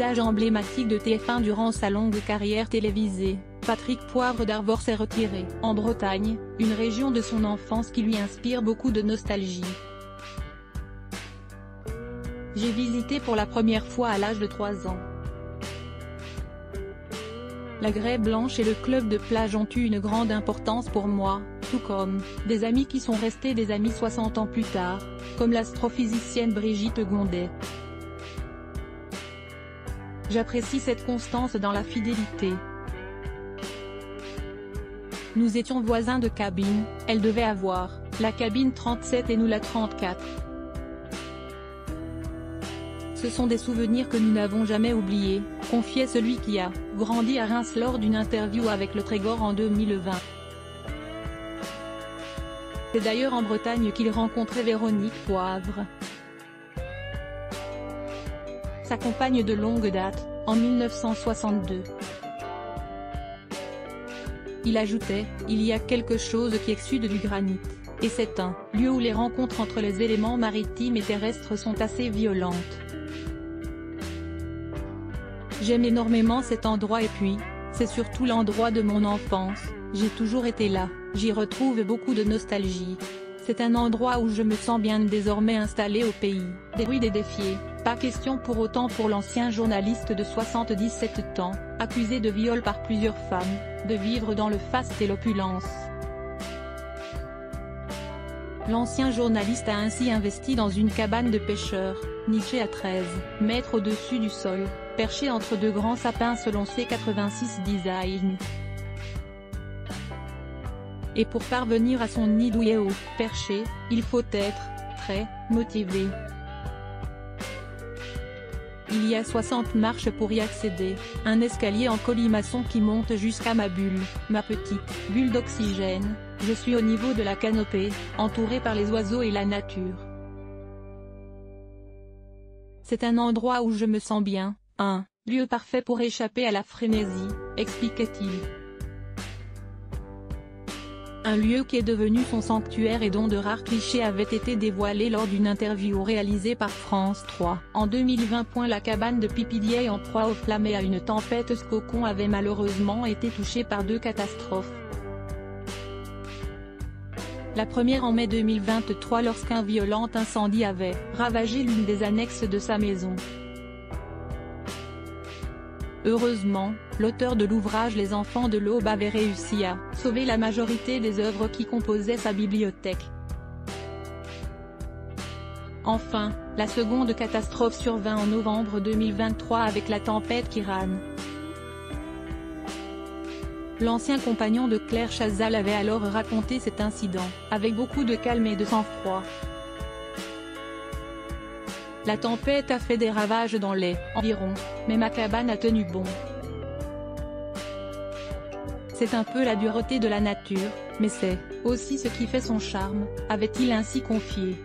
visage emblématique de TF1 durant sa longue carrière télévisée, Patrick Poivre d'Arvor s'est retiré en Bretagne, une région de son enfance qui lui inspire beaucoup de nostalgie. J'ai visité pour la première fois à l'âge de 3 ans. La Grève Blanche et le club de plage ont eu une grande importance pour moi, tout comme des amis qui sont restés des amis 60 ans plus tard, comme l'astrophysicienne Brigitte Gondet. J'apprécie cette constance dans la fidélité. Nous étions voisins de cabine, elle devait avoir la cabine 37 et nous la 34. Ce sont des souvenirs que nous n'avons jamais oubliés, confiait celui qui a grandi à Reims lors d'une interview avec le Trégor en 2020. C'est d'ailleurs en Bretagne qu'il rencontrait Véronique Poivre, sa compagne de longue date, en 1962. Il ajoutait, il y a quelque chose qui exsude du granit, et c'est un lieu où les rencontres entre les éléments maritimes et terrestres sont assez violentes. J'aime énormément cet endroit et puis, c'est surtout l'endroit de mon enfance, j'ai toujours été là, j'y retrouve beaucoup de nostalgie. C'est un endroit où je me sens bien désormais installé au pays, des bruits des défiés, pas question pour autant pour l'ancien journaliste de 77 ans, accusé de viol par plusieurs femmes, de vivre dans le faste et l'opulence. L'ancien journaliste a ainsi investi dans une cabane de pêcheurs, nichée à 13 mètres au-dessus du sol, perchée entre deux grands sapins selon C86 Design. Et pour parvenir à son nid douillet haut, perché, il faut être très motivé. Il y a 60 marches pour y accéder, un escalier en colimaçon qui monte jusqu'à ma bulle, ma petite bulle d'oxygène. Je suis au niveau de la canopée, entouré par les oiseaux et la nature. C'est un endroit où je me sens bien, un lieu parfait pour échapper à la frénésie, expliquait-il. Un lieu qui est devenu son sanctuaire et dont de rares clichés avaient été dévoilés lors d'une interview réalisée par France 3. En 2020. La cabane de Pipidier en proie aux flammes et à une tempête Scocon avait malheureusement été touchée par deux catastrophes. La première en mai 2023 lorsqu'un violent incendie avait ravagé l'une des annexes de sa maison. Heureusement, l'auteur de l'ouvrage Les Enfants de l'Aube avait réussi à sauver la majorité des œuvres qui composaient sa bibliothèque. Enfin, la seconde catastrophe survint en novembre 2023 avec la tempête Kiran. L'ancien compagnon de Claire Chazal avait alors raconté cet incident, avec beaucoup de calme et de sang-froid. La tempête a fait des ravages dans les environs, mais ma cabane a tenu bon. C'est un peu la dureté de la nature, mais c'est aussi ce qui fait son charme, avait-il ainsi confié.